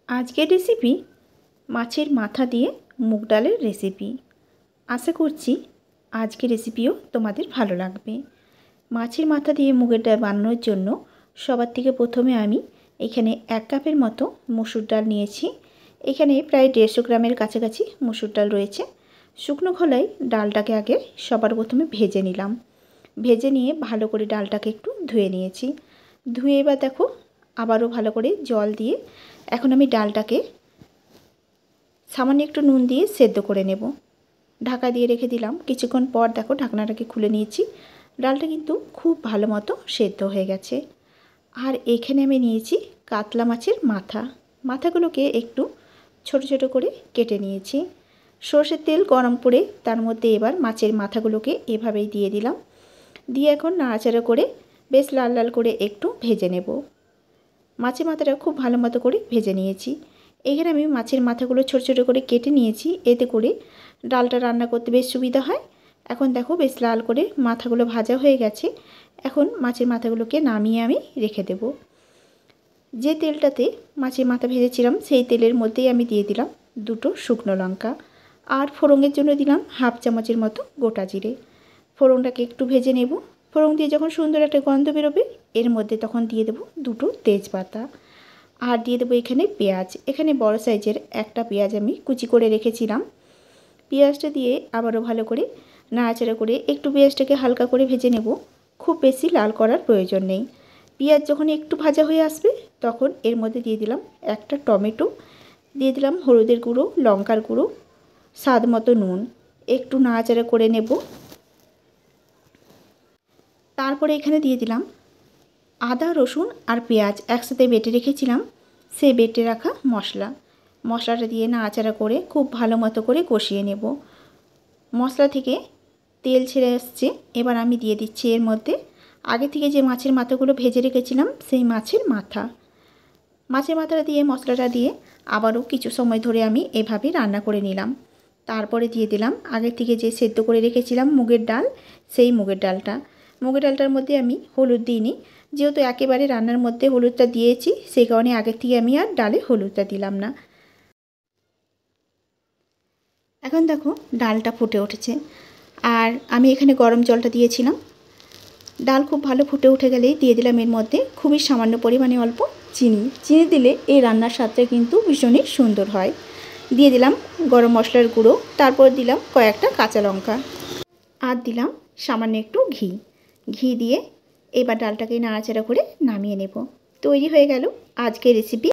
আজকের রেসিপি মাছের মাথা দিয়ে মুগ ডালের রেসিপি। আশা করছি আজকের রেসিপিও তোমাদের ভালো লাগবে। মাছের মাথা দিয়ে মুগের ডাল বানানোর জন্য সবার থেকে প্রথমে আমি এখানে 1 কাপের মতো মসুর ডাল নিয়েছি। এখানে প্রায় 150 গ্রামের কাছাকাছি মসুর ডাল রয়েছে। শুকনো খোলায় ডালটাকে আগে সবার প্রথমে ভেজে নিলাম। ভেজে নিয়ে ভালো করে ডালটাকে একটু ধুয়ে নিয়েছি। ধুয়ে এবার দেখো আবারও ভালো করে জল দিয়ে এখন আমি ডালটাকে সামান্য একটু নুন দিয়ে সেদ্ধ করে নেব। ঢাকা দিয়ে রেখে দিলাম। কিছুক্ষণ পর দেখো ঢাকনাটাকে খুলে নিয়েছি। ডালটা কিন্তু খুব ভালো মতো সেদ্ধ হয়ে গেছে। আর এখানে আমি নিয়েছি কাতলা মাছের মাথা। মাথাগুলোকে একটু ছোট ছোট করে কেটে নিয়েছি। সরষের তেল গরম করে তার মধ্যে এবার মাছের মাথাগুলোকে এভাবেই দিয়ে দিলাম। দিয়ে এখন নাড়াচাড়া করে বেশ লাল লাল করে একটু ভেজে নেব। মাছের মাথাটা খুব ভালো মতো করে ভেজে নিয়েছি। এখানে আমি মাছের মাথাগুলো ছোট ছোট করে কেটে নিয়েছি, এতে করে ডালটা রান্না করতে বেশ সুবিধা হয়। এখন দেখো বেশ লাল করে মাথাগুলো ভাজা হয়ে গেছে। এখন মাছের মাথাগুলোকে নামিয়ে আমি রেখে দেব। যে তেলটাতে মাছের মাথা ভেজেছিলাম সেই তেলের মধ্যেই আমি দিয়ে দিলাম 2টো শুকনো লঙ্কা, আর ফোড়নের জন্য দিলাম 1/2 চামচের মতো গোটা জিরে। ফোড়নটাকে একটু ভেজে নেব। ফোড়ন দিয়ে যখন সুন্দর একটা গন্ধ বেরোবে এর মধ্যে তখন দিয়ে দেবো 2টো তেজপাতা, আর দিয়ে দেবো এখানে পেঁয়াজ। এখানে বড় সাইজের একটা পেঁয়াজ আমি কুচি করে রেখেছিলাম। পেঁয়াজটা দিয়ে আবারও ভালো করে নাড়াচাড়া করে একটু পেঁয়াজটাকে হালকা করে ভেজে নেব। খুব বেশি লাল করার প্রয়োজন নেই। পেঁয়াজ যখন একটু ভাজা হয়ে আসবে তখন এর মধ্যে দিয়ে দিলাম একটা টমেটো, দিয়ে দিলাম হলুদের গুঁড়ো, লঙ্কার গুঁড়ো, স্বাদ মতো নুন। একটু নাড়াচাড়া করে নেব। তারপরে এখানে দিয়ে দিলাম আদা, রসুন আর পেঁয়াজ একসাথে বেটে রেখেছিলাম সেই বেটে রাখা মশলাটা দিয়ে নাড়াচাড়া করে খুব ভালো মতো করে কষিয়ে নেব। মশলা থেকে তেল ছেড়ে আসছে। এবার আমি দিয়ে দিচ্ছি এর মধ্যে আগে থেকে যে মাছের মাথাগুলো ভেজে রেখেছিলাম সেই মাছের মাথাটা দিয়ে মশলাটা দিয়ে আবারও কিছু সময় ধরে আমি এভাবে রান্না করে নিলাম। তারপরে দিয়ে দিলাম আগে থেকে যে সেদ্ধ করে রেখেছিলাম মুগের ডাল, সেই মুগের ডালটার মধ্যে আমি হলুদ দিইনি, যেহেতু একেবারে রান্নার মধ্যে হলুদটা দিয়েছি সেই কারণে আগের থেকে আমি আর ডালে হলুদটা দিলাম না। এখন দেখো ডালটা ফুটে উঠেছে, আর আমি এখানে গরম জলটা দিয়েছিলাম। ডাল খুব ভালো ফুটে উঠে গেলেই দিয়ে দিলাম এর মধ্যে খুবই সামান্য পরিমাণে অল্প চিনি দিলে এই রান্নার স্বাদটা কিন্তু ভীষণই সুন্দর হয়। দিয়ে দিলাম গরম মশলার গুঁড়ো, তারপর দিলাম কয়েকটা কাঁচা লঙ্কা, আর দিলাম সামান্য একটু ঘি দিয়ে এবার ডালটাকে নাড়াচাড়া করে নামিয়ে নেব। তৈরি হয়ে গেল আজকের রেসিপি